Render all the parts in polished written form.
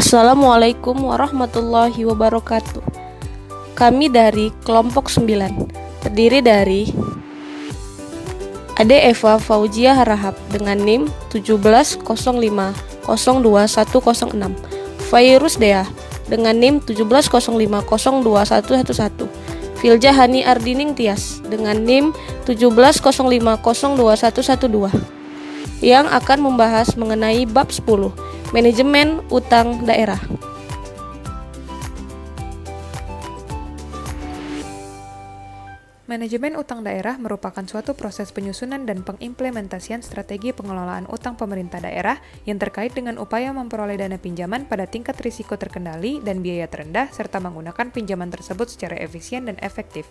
Assalamualaikum warahmatullahi wabarakatuh. Kami dari kelompok 9, terdiri dari Ade Eva Fauzia Harahap dengan NIM 170502106, Fairuz Dea dengan NIM 170502111, Filja Hani Ardining Tias dengan NIM 170502112, yang akan membahas mengenai bab 10, Manajemen Utang Daerah. Manajemen utang daerah merupakan suatu proses penyusunan dan pengimplementasian strategi pengelolaan utang pemerintah daerah yang terkait dengan upaya memperoleh dana pinjaman pada tingkat risiko terkendali dan biaya terendah serta menggunakan pinjaman tersebut secara efisien dan efektif.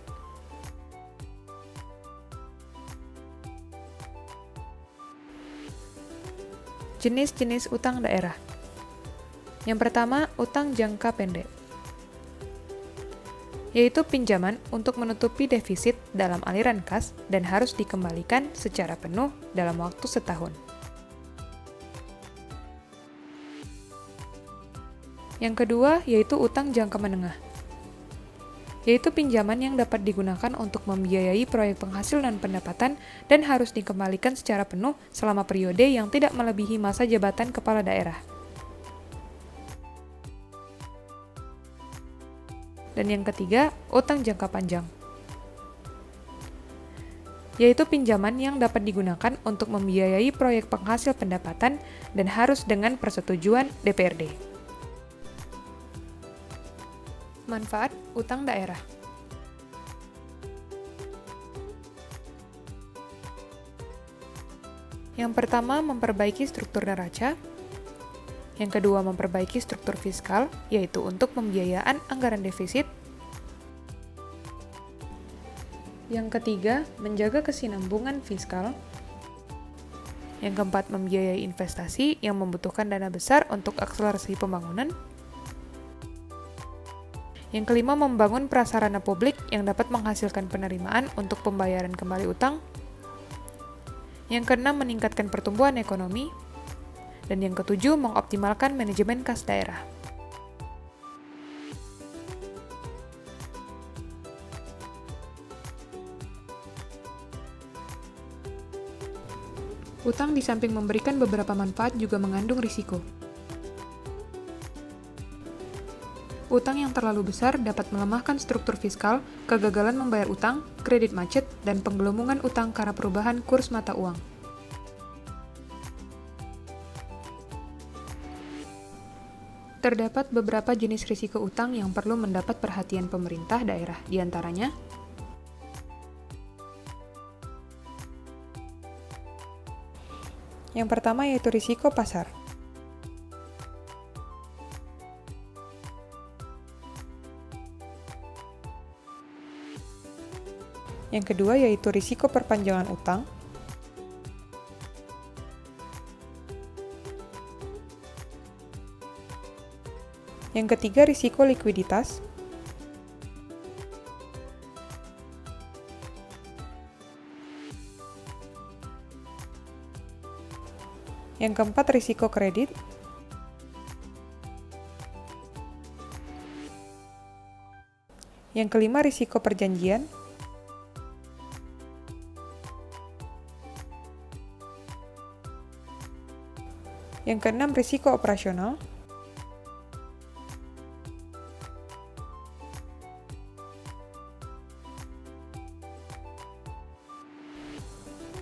Jenis-jenis utang daerah. Yang pertama, utang jangka pendek, yaitu pinjaman untuk menutupi defisit dalam aliran kas dan harus dikembalikan secara penuh dalam waktu setahun. Yang kedua, yaitu utang jangka menengah, yaitu pinjaman yang dapat digunakan untuk membiayai proyek penghasilan pendapatan dan harus dikembalikan secara penuh selama periode yang tidak melebihi masa jabatan kepala daerah. Dan yang ketiga, utang jangka panjang, yaitu pinjaman yang dapat digunakan untuk membiayai proyek penghasil pendapatan dan harus dengan persetujuan DPRD. Manfaat utang daerah. Yang pertama, memperbaiki struktur neraca. Yang kedua, memperbaiki struktur fiskal, yaitu untuk pembiayaan anggaran defisit. Yang ketiga, menjaga kesinambungan fiskal. Yang keempat, membiayai investasi yang membutuhkan dana besar untuk akselerasi pembangunan. Yang kelima, membangun prasarana publik yang dapat menghasilkan penerimaan untuk pembayaran kembali utang. Yang keenam, meningkatkan pertumbuhan ekonomi. Dan yang ketujuh, mengoptimalkan manajemen kas daerah. Utang di samping memberikan beberapa manfaat juga mengandung risiko. Utang yang terlalu besar dapat melemahkan struktur fiskal, kegagalan membayar utang, kredit macet, dan penggelembungan utang karena perubahan kurs mata uang. Terdapat beberapa jenis risiko utang yang perlu mendapat perhatian pemerintah daerah, di antaranya yang pertama yaitu risiko pasar. Yang kedua yaitu risiko perpanjangan utang. Yang ketiga risiko likuiditas. Yang keempat risiko kredit. Yang kelima risiko perjanjian. Yang keenam, risiko operasional.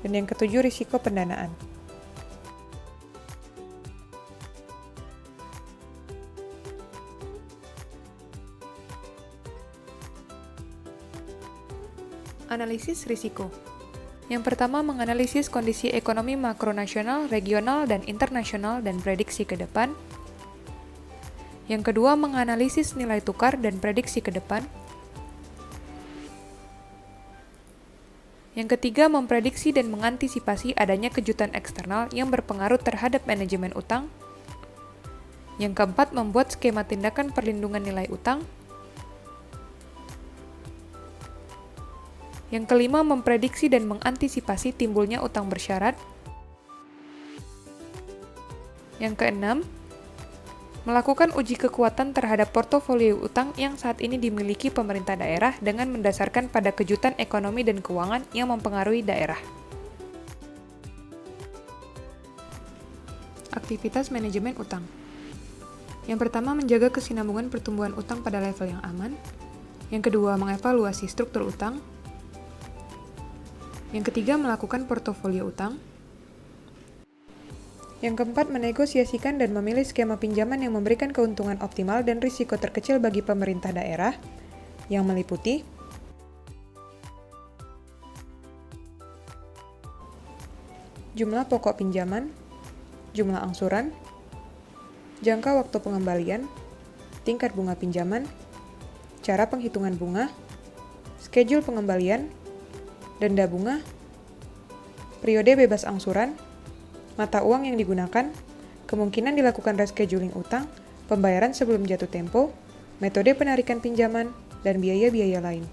Dan yang ketujuh, risiko pendanaan. Analisis risiko. Yang pertama, menganalisis kondisi ekonomi makronasional, regional, dan internasional dan prediksi ke depan. Yang kedua, menganalisis nilai tukar dan prediksi ke depan. Yang ketiga, memprediksi dan mengantisipasi adanya kejutan eksternal yang berpengaruh terhadap manajemen utang. Yang keempat, membuat skema tindakan perlindungan nilai utang. Yang kelima, memprediksi dan mengantisipasi timbulnya utang bersyarat. Yang keenam, Melakukan uji kekuatan terhadap portofolio utang yang saat ini dimiliki pemerintah daerah dengan mendasarkan pada kejutan ekonomi dan keuangan yang mempengaruhi daerah. Aktivitas manajemen utang. Yang pertama, menjaga kesinambungan pertumbuhan utang pada level yang aman. Yang kedua, mengevaluasi struktur utang. Yang ketiga, melakukan portofolio utang. Yang keempat, menegosiasikan dan memilih skema pinjaman yang memberikan keuntungan optimal dan risiko terkecil bagi pemerintah daerah, yang meliputi jumlah pokok pinjaman, jumlah angsuran, jangka waktu pengembalian, tingkat bunga pinjaman, cara penghitungan bunga, schedule pengembalian, denda bunga, periode bebas angsuran, mata uang yang digunakan, kemungkinan dilakukan rescheduling utang, pembayaran sebelum jatuh tempo, metode penarikan pinjaman, dan biaya-biaya lain.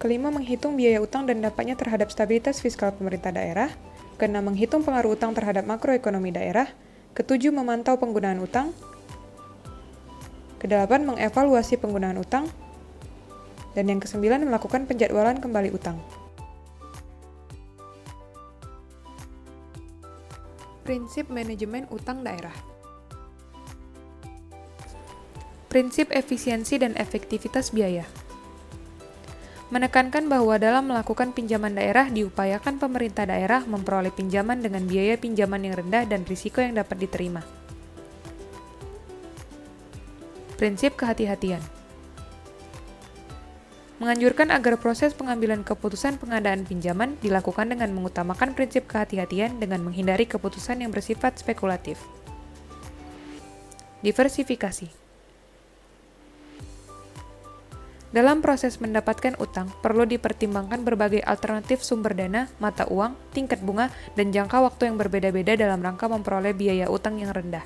Kelima, menghitung biaya utang dan dampaknya terhadap stabilitas fiskal pemerintah daerah. Keenam, menghitung pengaruh utang terhadap makroekonomi daerah. Ketujuh, memantau penggunaan utang. Kedelapan, mengevaluasi penggunaan utang. Dan yang kesembilan, melakukan penjadwalan kembali utang. Prinsip manajemen utang daerah. Prinsip efisiensi dan efektivitas biaya. Menekankan bahwa dalam melakukan pinjaman daerah diupayakan pemerintah daerah memperoleh pinjaman dengan biaya pinjaman yang rendah dan risiko yang dapat diterima. Prinsip kehati-hatian. Menganjurkan agar proses pengambilan keputusan pengadaan pinjaman dilakukan dengan mengutamakan prinsip kehati-hatian dengan menghindari keputusan yang bersifat spekulatif. Diversifikasi. Dalam proses mendapatkan utang, perlu dipertimbangkan berbagai alternatif sumber dana, mata uang, tingkat bunga, dan jangka waktu yang berbeda-beda dalam rangka memperoleh biaya utang yang rendah.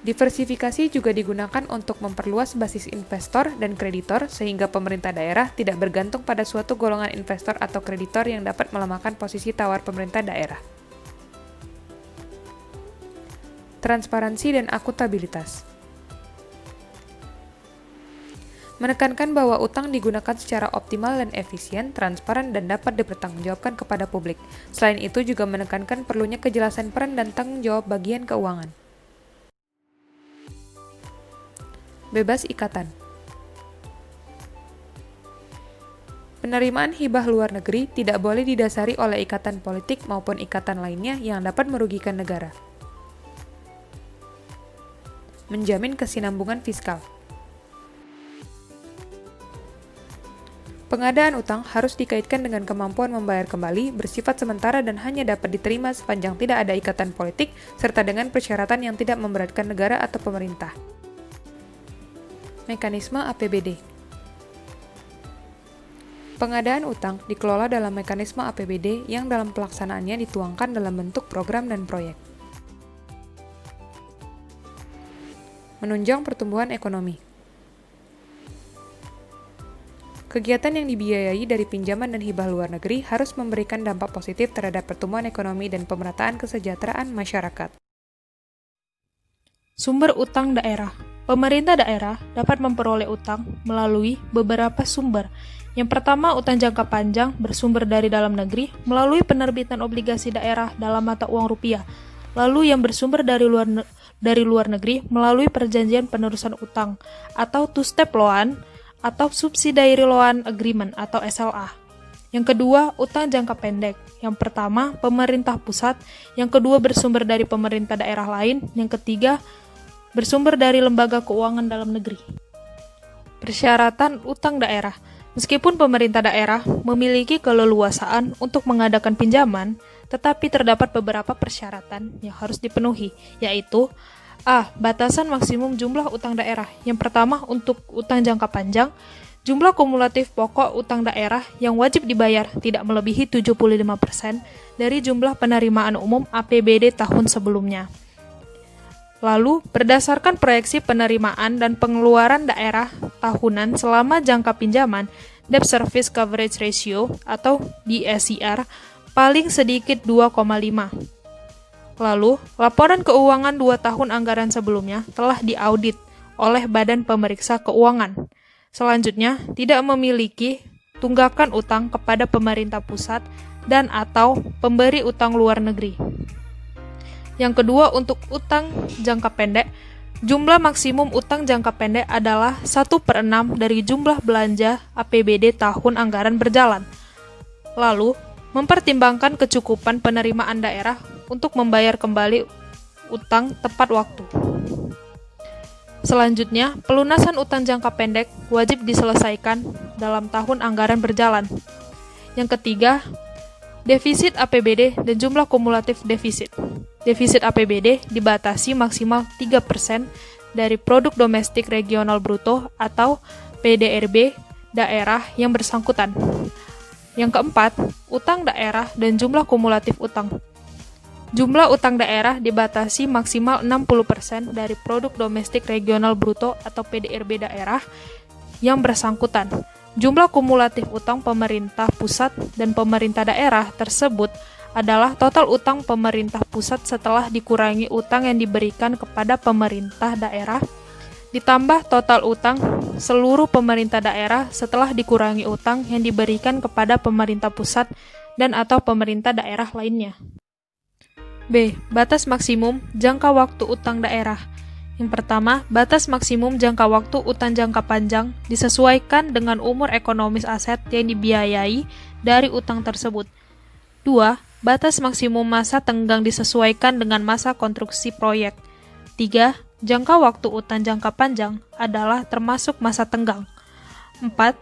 Diversifikasi juga digunakan untuk memperluas basis investor dan kreditor sehingga pemerintah daerah tidak bergantung pada suatu golongan investor atau kreditor yang dapat melemahkan posisi tawar pemerintah daerah. Transparansi dan akuntabilitas. Menekankan bahwa utang digunakan secara optimal dan efisien, transparan, dan dapat dipertanggungjawabkan kepada publik. Selain itu juga menekankan perlunya kejelasan peran dan tanggung jawab bagian keuangan. Bebas ikatan. Penerimaan hibah luar negeri tidak boleh didasari oleh ikatan politik maupun ikatan lainnya yang dapat merugikan negara. Menjamin kesinambungan fiskal. Pengadaan utang harus dikaitkan dengan kemampuan membayar kembali, bersifat sementara dan hanya dapat diterima sepanjang tidak ada ikatan politik, serta dengan persyaratan yang tidak memberatkan negara atau pemerintah. Mekanisme APBD. Pengadaan utang dikelola dalam mekanisme APBD yang dalam pelaksanaannya dituangkan dalam bentuk program dan proyek. Menunjang pertumbuhan ekonomi. Kegiatan yang dibiayai dari pinjaman dan hibah luar negeri harus memberikan dampak positif terhadap pertumbuhan ekonomi dan pemerataan kesejahteraan masyarakat. Sumber utang daerah. Pemerintah daerah dapat memperoleh utang melalui beberapa sumber. Yang pertama, utang jangka panjang bersumber dari dalam negeri melalui penerbitan obligasi daerah dalam mata uang rupiah. Lalu yang bersumber dari luar negeri melalui perjanjian penerusan utang atau two-step loan atau subsidiary loan agreement atau SLA. Yang kedua, utang jangka pendek. Yang pertama, pemerintah pusat. Yang kedua, bersumber dari pemerintah daerah lain. Yang ketiga, bersumber dari lembaga keuangan dalam negeri. Persyaratan utang daerah. Meskipun pemerintah daerah memiliki keleluasaan untuk mengadakan pinjaman, tetapi terdapat beberapa persyaratan yang harus dipenuhi, yaitu A. Batasan maksimum jumlah utang daerah. Yang pertama, untuk utang jangka panjang, jumlah kumulatif pokok utang daerah yang wajib dibayar tidak melebihi 75% dari jumlah penerimaan umum APBD tahun sebelumnya. Lalu, berdasarkan proyeksi penerimaan dan pengeluaran daerah tahunan selama jangka pinjaman, Debt Service Coverage Ratio atau DSCR paling sedikit 2,5. Lalu, laporan keuangan 2 tahun anggaran sebelumnya telah diaudit oleh Badan Pemeriksa Keuangan. Selanjutnya, tidak memiliki tunggakan utang kepada pemerintah pusat dan atau pemberi utang luar negeri. Yang kedua, untuk utang jangka pendek, jumlah maksimum utang jangka pendek adalah 1/6 dari jumlah belanja APBD tahun anggaran berjalan. Lalu, mempertimbangkan kecukupan penerimaan daerah untuk membayar kembali utang tepat waktu. Selanjutnya, pelunasan utang jangka pendek wajib diselesaikan dalam tahun anggaran berjalan. Yang ketiga, defisit APBD dan jumlah kumulatif defisit. Defisit APBD dibatasi maksimal 3% dari produk domestik regional bruto atau PDRB daerah yang bersangkutan. Yang keempat, utang daerah dan jumlah kumulatif utang. Jumlah utang daerah dibatasi maksimal 60% dari produk domestik regional bruto atau PDRB daerah yang bersangkutan. Jumlah kumulatif utang pemerintah pusat dan pemerintah daerah tersebut adalah total utang pemerintah pusat setelah dikurangi utang yang diberikan kepada pemerintah daerah, ditambah total utang seluruh pemerintah daerah setelah dikurangi utang yang diberikan kepada pemerintah pusat dan atau pemerintah daerah lainnya. B. Batas maksimum jangka waktu utang daerah. Yang pertama, batas maksimum jangka waktu utang jangka panjang disesuaikan dengan umur ekonomis aset yang dibiayai dari utang tersebut. 2. Batas maksimum masa tenggang disesuaikan dengan masa konstruksi proyek. 3. Jangka waktu utang jangka panjang adalah termasuk masa tenggang. 4.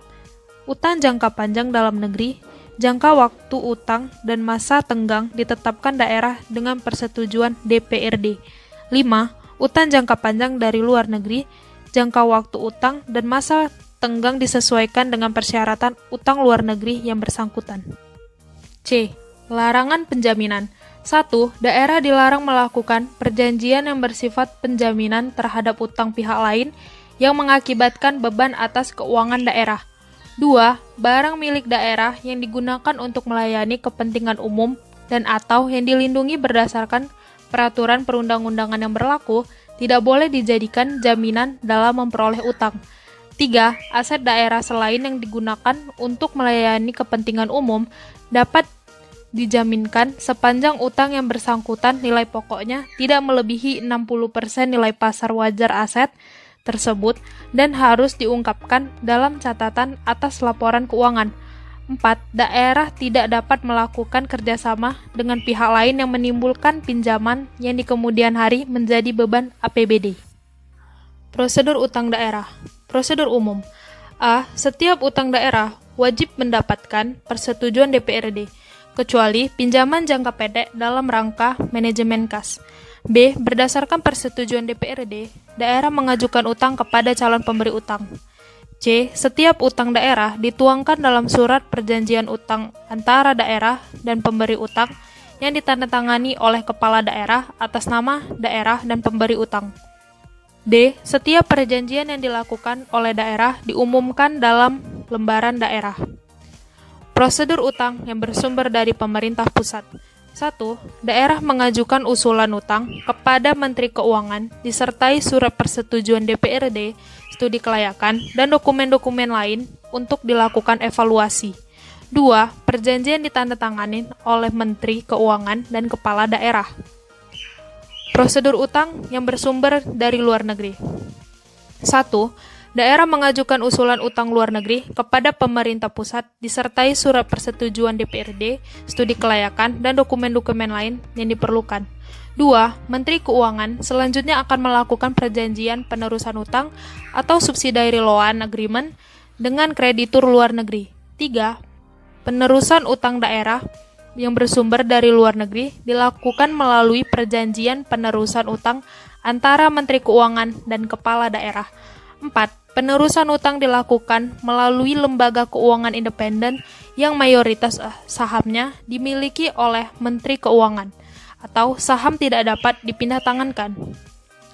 Utang jangka panjang dalam negeri, jangka waktu utang dan masa tenggang ditetapkan daerah dengan persetujuan DPRD. 5. Utang jangka panjang dari luar negeri, jangka waktu utang dan masa tenggang disesuaikan dengan persyaratan utang luar negeri yang bersangkutan. C. Larangan penjaminan. 1. Daerah dilarang melakukan perjanjian yang bersifat penjaminan terhadap utang pihak lain yang mengakibatkan beban atas keuangan daerah. 2. Barang milik daerah yang digunakan untuk melayani kepentingan umum dan atau yang dilindungi berdasarkan peraturan perundang-undangan yang berlaku tidak boleh dijadikan jaminan dalam memperoleh utang. 3. Aset daerah selain yang digunakan untuk melayani kepentingan umum dapat dijaminkan sepanjang utang yang bersangkutan nilai pokoknya tidak melebihi 60% nilai pasar wajar aset tersebut dan harus diungkapkan dalam catatan atas laporan keuangan. 4. Daerah tidak dapat melakukan kerjasama dengan pihak lain yang menimbulkan pinjaman yang di kemudian hari menjadi beban APBD. Prosedur utang daerah. Prosedur umum. A. Setiap utang daerah wajib mendapatkan persetujuan DPRD, kecuali pinjaman jangka pendek dalam rangka manajemen kas. B. Berdasarkan persetujuan DPRD, daerah mengajukan utang kepada calon pemberi utang. C. Setiap utang daerah dituangkan dalam surat perjanjian utang antara daerah dan pemberi utang yang ditandatangani oleh kepala daerah atas nama daerah dan pemberi utang. D. Setiap perjanjian yang dilakukan oleh daerah diumumkan dalam lembaran daerah. Prosedur utang yang bersumber dari pemerintah pusat. 1. Daerah mengajukan usulan utang kepada Menteri Keuangan disertai surat persetujuan DPRD, studi kelayakan, dan dokumen-dokumen lain untuk dilakukan evaluasi. 2. Perjanjian ditandatangani oleh Menteri Keuangan dan Kepala Daerah. Prosedur utang yang bersumber dari luar negeri. 1. Daerah mengajukan usulan utang luar negeri kepada pemerintah pusat disertai surat persetujuan DPRD, studi kelayakan, dan dokumen-dokumen lain yang diperlukan. 2. Menteri Keuangan selanjutnya akan melakukan perjanjian penerusan utang atau subsidiary loan agreement dengan kreditur luar negeri. 3. Penerusan utang daerah yang bersumber dari luar negeri dilakukan melalui perjanjian penerusan utang antara Menteri Keuangan dan Kepala Daerah. 4. Penerusan utang dilakukan melalui lembaga keuangan independen yang mayoritas sahamnya dimiliki oleh Menteri Keuangan atau saham tidak dapat dipindah tangankan.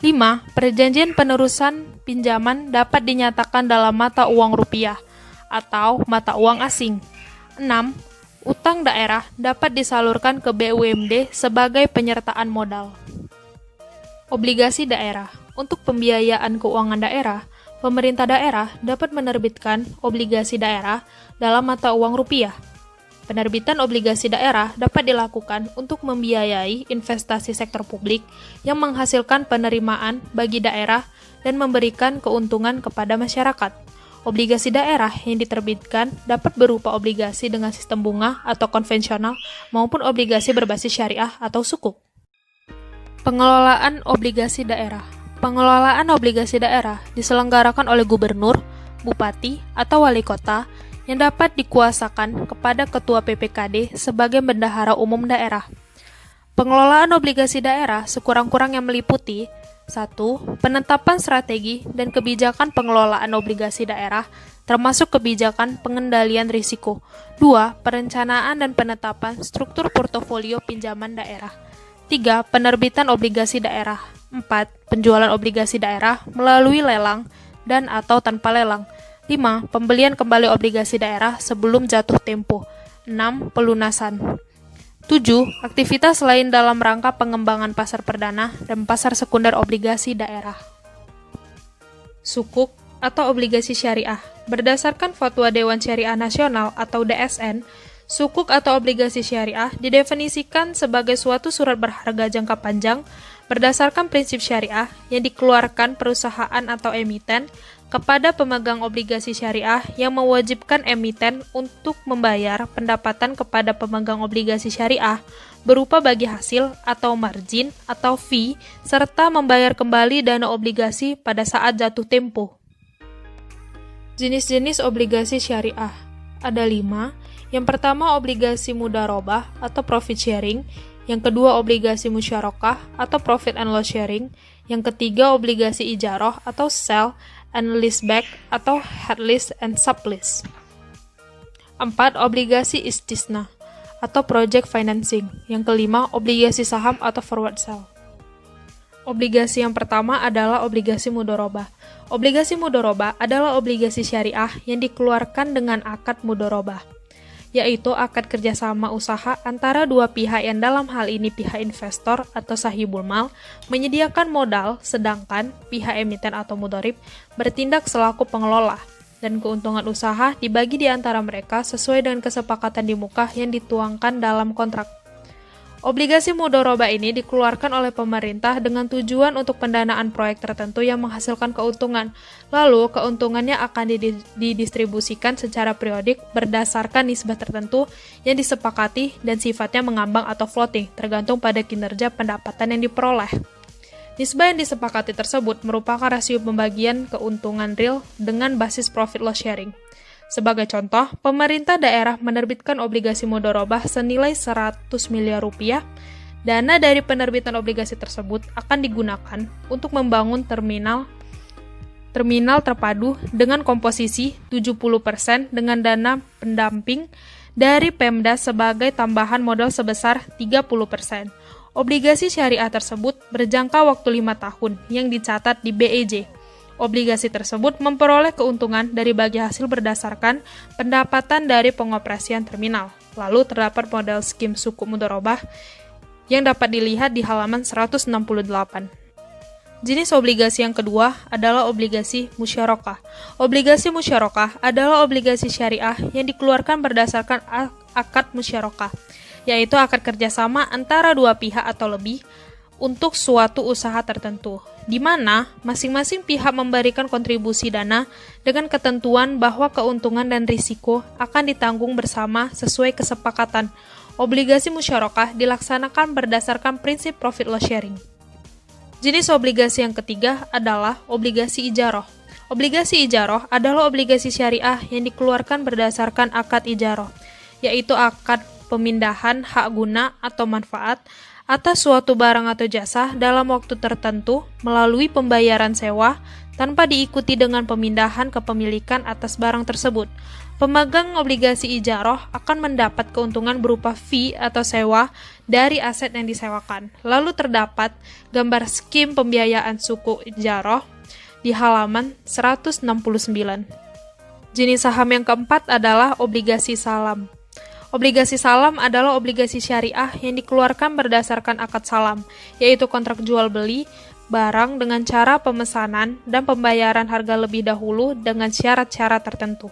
5. Perjanjian penerusan pinjaman dapat dinyatakan dalam mata uang rupiah atau mata uang asing. 6. Utang daerah dapat disalurkan ke BUMD sebagai penyertaan modal. Obligasi daerah. Untuk pembiayaan keuangan daerah, pemerintah daerah dapat menerbitkan obligasi daerah dalam mata uang rupiah. Penerbitan obligasi daerah dapat dilakukan untuk membiayai investasi sektor publik yang menghasilkan penerimaan bagi daerah dan memberikan keuntungan kepada masyarakat. Obligasi daerah yang diterbitkan dapat berupa obligasi dengan sistem bunga atau konvensional maupun obligasi berbasis syariah atau sukuk. Pengelolaan obligasi daerah. Pengelolaan obligasi daerah diselenggarakan oleh gubernur, bupati, atau wali kota yang dapat dikuasakan kepada ketua PPKD sebagai bendahara umum daerah. Pengelolaan obligasi daerah sekurang-kurangnya meliputi 1. Penetapan strategi dan kebijakan pengelolaan obligasi daerah, termasuk kebijakan pengendalian risiko. 2. Perencanaan dan penetapan struktur portofolio pinjaman daerah. 3. Penerbitan obligasi daerah. 4. Penjualan obligasi daerah melalui lelang dan atau tanpa lelang. 5. Pembelian kembali obligasi daerah sebelum jatuh tempo. 6. Pelunasan. 7. Aktivitas lain dalam rangka pengembangan pasar perdana dan pasar sekunder obligasi daerah. Sukuk atau obligasi syariah. Berdasarkan Fatwa Dewan Syariah Nasional atau DSN, sukuk atau obligasi syariah didefinisikan sebagai suatu surat berharga jangka panjang berdasarkan prinsip syariah yang dikeluarkan perusahaan atau emiten kepada pemegang obligasi syariah yang mewajibkan emiten untuk membayar pendapatan kepada pemegang obligasi syariah berupa bagi hasil atau margin atau fee serta membayar kembali dana obligasi pada saat jatuh tempo. Jenis-jenis obligasi syariah ada 5. Yang pertama obligasi mudharabah atau profit sharing, yang kedua obligasi musyarakah atau profit and loss sharing, yang ketiga obligasi ijarah atau sell and leaseback atau head lease and sublease. 4. Obligasi istisna atau project financing, yang kelima obligasi saham atau forward sale. Obligasi yang pertama adalah obligasi mudharabah. Obligasi mudharabah adalah obligasi syariah yang dikeluarkan dengan akad mudharabah, yaitu akad kerjasama usaha antara dua pihak yang dalam hal ini pihak investor atau sahibul mal menyediakan modal, sedangkan pihak emiten atau mudharib bertindak selaku pengelola, dan keuntungan usaha dibagi di antara mereka sesuai dengan kesepakatan di muka yang dituangkan dalam kontrak. Obligasi mudharabah ini dikeluarkan oleh pemerintah dengan tujuan untuk pendanaan proyek tertentu yang menghasilkan keuntungan. Lalu, keuntungannya akan didistribusikan secara periodik berdasarkan nisbah tertentu yang disepakati dan sifatnya mengambang atau floating, tergantung pada kinerja pendapatan yang diperoleh. Nisbah yang disepakati tersebut merupakan rasio pembagian keuntungan real dengan basis profit loss sharing. Sebagai contoh, pemerintah daerah menerbitkan obligasi mudharabah senilai 100 miliar rupiah. Dana dari penerbitan obligasi tersebut akan digunakan untuk membangun terminal terpadu dengan komposisi 70% dengan dana pendamping dari Pemda sebagai tambahan modal sebesar 30%. Obligasi syariah tersebut berjangka waktu 5 tahun yang dicatat di BEJ. Obligasi tersebut memperoleh keuntungan dari bagi hasil berdasarkan pendapatan dari pengoperasian terminal. Lalu terdapat model skim sukuk mudharabah yang dapat dilihat di halaman 168. Jenis obligasi yang kedua adalah obligasi musyarakah. Obligasi musyarakah adalah obligasi syariah yang dikeluarkan berdasarkan akad musyarakah, yaitu akad kerjasama antara dua pihak atau lebih untuk suatu usaha tertentu, di mana masing-masing pihak memberikan kontribusi dana dengan ketentuan bahwa keuntungan dan risiko akan ditanggung bersama sesuai kesepakatan. Obligasi musyarakah dilaksanakan berdasarkan prinsip profit loss sharing. Jenis obligasi yang ketiga adalah obligasi ijarah. Obligasi ijarah adalah obligasi syariah yang dikeluarkan berdasarkan akad ijarah, yaitu akad pemindahan hak guna atau manfaat atas suatu barang atau jasa dalam waktu tertentu melalui pembayaran sewa tanpa diikuti dengan pemindahan kepemilikan atas barang tersebut. Pemegang obligasi ijarah akan mendapat keuntungan berupa fee atau sewa dari aset yang disewakan. Lalu terdapat gambar skim pembiayaan suku ijarah di halaman 169. Jenis saham yang keempat adalah obligasi salam. Obligasi salam adalah obligasi syariah yang dikeluarkan berdasarkan akad salam, yaitu kontrak jual beli barang dengan cara pemesanan dan pembayaran harga lebih dahulu dengan syarat-syarat tertentu.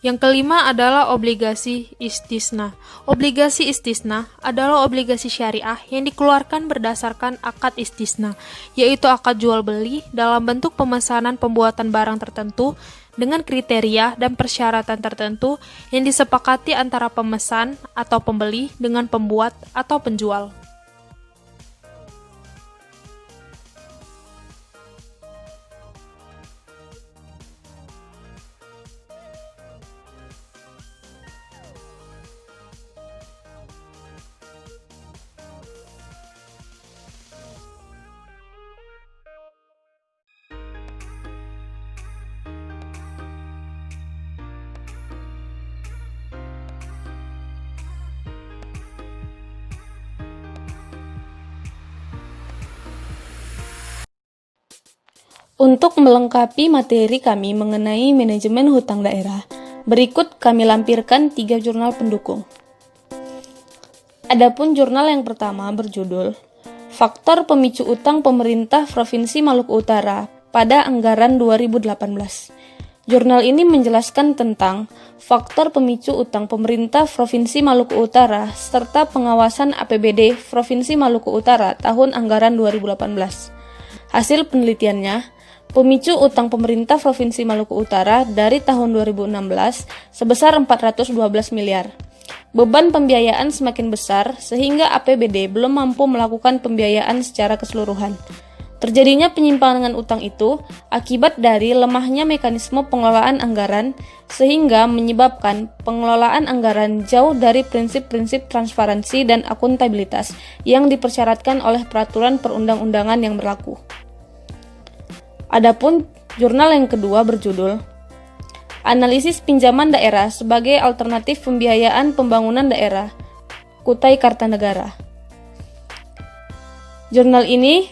Yang kelima adalah obligasi istisna. Obligasi istisna adalah obligasi syariah yang dikeluarkan berdasarkan akad istisna, yaitu akad jual beli dalam bentuk pemesanan pembuatan barang tertentu dengan kriteria dan persyaratan tertentu yang disepakati antara pemesan atau pembeli dengan pembuat atau penjual. Untuk melengkapi materi kami mengenai manajemen hutang daerah, berikut kami lampirkan 3 jurnal pendukung. Adapun jurnal yang pertama berjudul Faktor Pemicu Utang Pemerintah Provinsi Maluku Utara pada Anggaran 2018. Jurnal ini menjelaskan tentang faktor pemicu utang pemerintah Provinsi Maluku Utara serta pengawasan APBD Provinsi Maluku Utara tahun anggaran 2018. Hasil penelitiannya, pemicu utang pemerintah Provinsi Maluku Utara dari tahun 2016 sebesar 412 miliar. Beban pembiayaan semakin besar sehingga APBD belum mampu melakukan pembiayaan secara keseluruhan. Terjadinya penyimpangan utang itu akibat dari lemahnya mekanisme pengelolaan anggaran sehingga menyebabkan pengelolaan anggaran jauh dari prinsip-prinsip transparansi dan akuntabilitas yang dipersyaratkan oleh peraturan perundang-undangan yang berlaku. Adapun jurnal yang kedua berjudul Analisis Pinjaman Daerah sebagai Alternatif Pembiayaan Pembangunan Daerah Kutai Kartanegara. Jurnal ini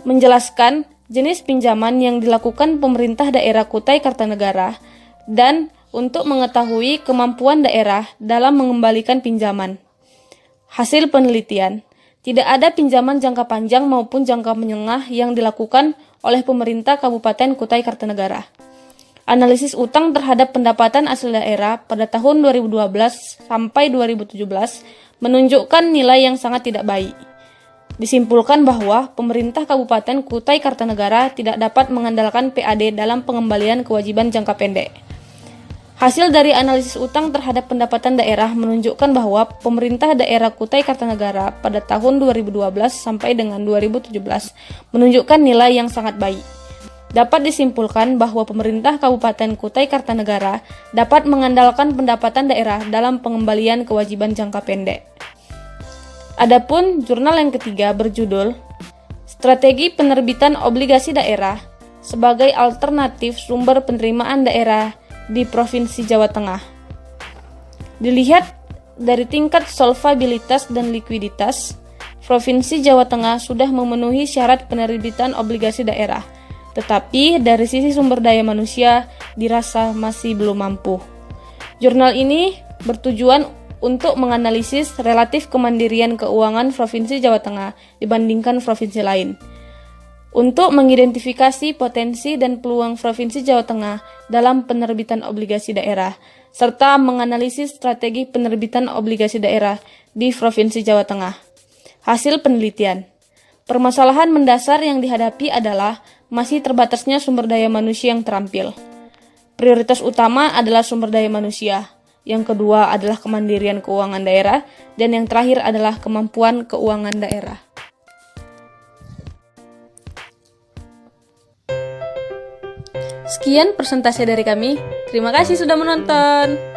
menjelaskan jenis pinjaman yang dilakukan pemerintah daerah Kutai Kartanegara dan untuk mengetahui kemampuan daerah dalam mengembalikan pinjaman. Hasil penelitian, tidak ada pinjaman jangka panjang maupun jangka menengah yang dilakukan oleh pemerintah Kabupaten Kutai Kartanegara. Analisis utang terhadap pendapatan asli daerah pada tahun 2012 sampai 2017 menunjukkan nilai yang sangat tidak baik. Disimpulkan bahwa pemerintah Kabupaten Kutai Kartanegara tidak dapat mengandalkan PAD dalam pengembalian kewajiban jangka pendek. Hasil dari analisis utang terhadap pendapatan daerah menunjukkan bahwa pemerintah daerah Kutai Kartanegara pada tahun 2012 sampai dengan 2017 menunjukkan nilai yang sangat baik. Dapat disimpulkan bahwa pemerintah Kabupaten Kutai Kartanegara dapat mengandalkan pendapatan daerah dalam pengembalian kewajiban jangka pendek. Adapun jurnal yang ketiga berjudul Strategi Penerbitan Obligasi Daerah sebagai Alternatif Sumber Penerimaan Daerah di Provinsi Jawa Tengah. Dilihat dari tingkat solvabilitas dan likuiditas, Provinsi Jawa Tengah sudah memenuhi syarat penerbitan obligasi daerah, tetapi dari sisi sumber daya manusia dirasa masih belum mampu. Jurnal ini bertujuan untuk menganalisis relatif kemandirian keuangan Provinsi Jawa Tengah dibandingkan provinsi lain, untuk mengidentifikasi potensi dan peluang Provinsi Jawa Tengah dalam penerbitan obligasi daerah, serta menganalisis strategi penerbitan obligasi daerah di Provinsi Jawa Tengah. Hasil penelitian, permasalahan mendasar yang dihadapi adalah masih terbatasnya sumber daya manusia yang terampil. Prioritas utama adalah sumber daya manusia, yang kedua adalah kemandirian keuangan daerah, dan yang terakhir adalah kemampuan keuangan daerah. Sekian presentasi dari kami. Terima kasih sudah menonton.